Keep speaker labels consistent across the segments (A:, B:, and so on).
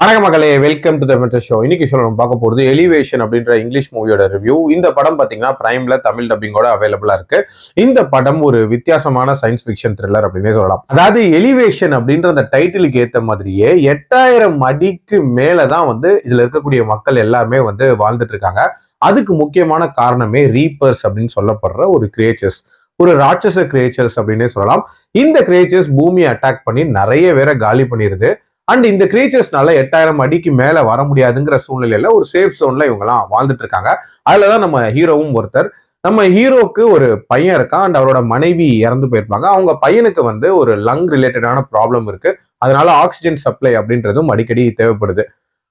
A: வணக்கம் மகளே, welcome to the show. இன்னைக்கு சொல்ல நம்ம பார்க்க போறது எலிவேஷன் அப்படின்ற இங்கிலீஷ் மூவியோட ரிவ்யூ. இந்த படம் பாத்தீங்கன்னா பிரைம்ல தமிழ் டப்பிங்கோட அவைலபிளா இருக்கு. இந்த படம் ஒரு வித்தியாசமான சயின்ஸ் ஃபிக்ஷன் த்ரில்லர் அப்படின்னே சொல்லலாம். அதாவது எலிவேஷன் அப்படின்ற அந்த டைட்டிலுக்கு ஏத்த மாதிரியே 8000 அடிக்கு மேலதான் இதுல இருக்கக்கூடிய மக்கள் எல்லாருமே வாழ்ந்துட்டு இருக்காங்க. அதுக்கு முக்கியமான காரணமே ரீப்பர்ஸ் அப்படின்னு சொல்லப்படுற ஒரு கிரியேச்சர்ஸ், ஒரு ராட்சச கிரியேச்சர்ஸ் அப்படின்னே சொல்லலாம். இந்த கிரியேச்சர்ஸ் பூமியை அட்டாக் பண்ணி நிறைய பேரை காலி பண்ணிடுது. அண்ட் இந்த கிரியேச்சர்ஸ்னால 8000 அடிக்கு மேல வர முடியாதுங்கிற சூழ்நிலையில ஒரு சேஃப் ஜோன்ல இவங்க எல்லாம் வாழ்ந்துட்டு இருக்காங்க. அதுலதான் நம்ம ஹீரோவும் ஒருத்தர். நம்ம ஹீரோக்கு ஒரு பையன் இருக்கான் அண்ட் அவரோட மனைவி இறந்து போயிருப்பாங்க. அவங்க பையனுக்கு ஒரு லங் ரிலேட்டடான ப்ராப்ளம் இருக்கு. அதனால ஆக்சிஜன் சப்ளை அப்படின்றதும் அடிக்கடி தேவைப்படுது.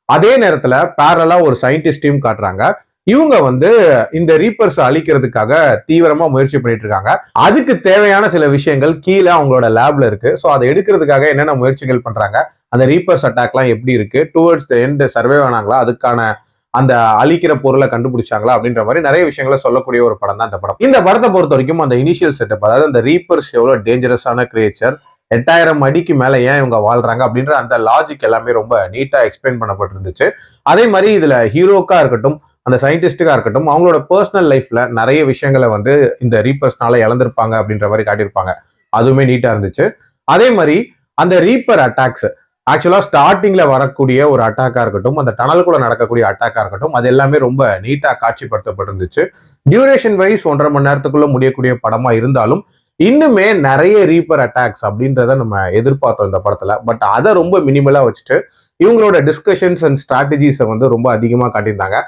A: அதே நேரத்துல பேரலா ஒரு சயின்டிஸ்டையும் காட்டுறாங்க. இவங்க இந்த ரீப்பர்ஸ் அழிக்கிறதுக்காக தீவிரமா முயற்சி பண்ணிட்டு இருக்காங்க. அதுக்கு தேவையான சில விஷயங்கள் கீழே அவங்களோட லேப்ல இருக்கு. ஸோ அதை எடுக்கிறதுக்காக என்னென்ன முயற்சிகள் பண்றாங்க, அந்த ரீப்பர்ஸ் அட்டாக்லாம் எப்படி இருக்கு, டுவர்ட்ஸ் த எண்ட் சர்வே ஆனாங்களா, அதுக்கான அந்த அழிக்கிற பொருளை கண்டுபிடிச்சாங்களா அப்படின்ற மாதிரி நிறைய விஷயங்களை சொல்லக்கூடிய ஒரு படம் தான் இந்த படம். இந்த படத்தை பொறுத்த வரைக்கும் அந்த இனிஷியல் செட்டப், அதாவது அந்த ரீப்பர்ஸ் எவ்வளவு டேஞ்சரஸான கிரியேச்சர், 8000 அடிக்கு மேல ஏன் இவங்க வாழ்றாங்க அப்படின்ற அந்த லாஜிக் எல்லாமே ரொம்ப நீட்டா எக்ஸ்பிளைன் பண்ணப்பட்டிருந்துச்சு. அதே மாதிரி இதுல ஹீரோக்கா இருக்கட்டும், அந்த சயின்டிஸ்டுக்கா இருக்கட்டும், அவங்களோட பர்சனல் லைஃப்ல நிறைய விஷயங்களை இந்த ரீப்பர்ஸ்னால இழந்திருப்பாங்க அப்படின்ற மாதிரி காட்டியிருப்பாங்க. அதுவுமே நீட்டா இருந்துச்சு. அதே மாதிரி அந்த ரீப்பர் அட்டாக்ஸ் ஆக்சுவலா ஸ்டார்டிங்ல வரக்கூடிய ஒரு அட்டாக்கா இருக்கட்டும், அந்த டனலுக்குள்ள நடக்கக்கூடிய அட்டாக்கா இருக்கட்டும், அது எல்லாமே ரொம்ப நீட்டா காட்சிப்படுத்தப்பட்டிருந்துச்சு. டியூரேஷன் வைஸ் 1.5 மணி நேரத்துக்குள்ள முடியக்கூடிய படமா இருந்தாலும் இன்னுமே நிறைய ரீப்பர் அட்டாக்ஸ் அப்படின்றத நம்ம எதிர்பார்த்தோம் இந்த படத்துல. பட் அதை ரொம்ப மினிமலா வச்சுட்டு இவங்களோட டிஸ்கஷன்ஸ் அண்ட் ஸ்ட்ராட்டஜிஸை ரொம்ப அதிகமா காட்டியிருந்தாங்க.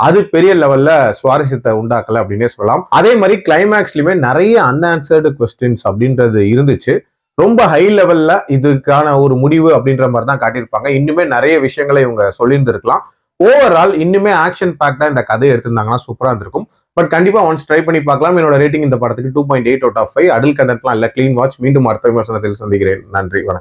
A: அது பெரிய லெவல்ல சுவாரஸ்யத்தை உண்டாக்கல அப்படின்னே சொல்லலாம். அதே மாதிரி கிளைமேக்ஸ்லயுமே நிறைய அன்ஆன்சர்டு கொஸ்டின்ஸ் அப்படின்றது இருந்துச்சு. ரொம்ப ஹை லெவல்ல இதுக்கான ஒரு முடிவு அப்படின்ற மாதிரி தான் காட்டியிருப்பாங்க. இன்னுமே நிறைய விஷயங்களை இவங்க சொல்லியிருந்திருக்கலாம். ஓவரால் இன்னுமே ஆக்ஷன் பேக்டா இந்த கதையை எடுத்திருந்தாங்கன்னா சூப்பரா இருந்திருக்கும். பட் கண்டிப்பா ஒன்ஸ் ட்ரை பண்ணி பார்க்கலாம். என்னோட ரேட்டிங் இந்த படத்துக்கு 2.8 out of 5. அடல் கண்டென்ட்லாம் இல்ல, கிளீன் வாட்ச். மீண்டும் அடுத்த விமர்சனத்தில் சந்திக்கிறேன். நன்றி, வணக்கம்.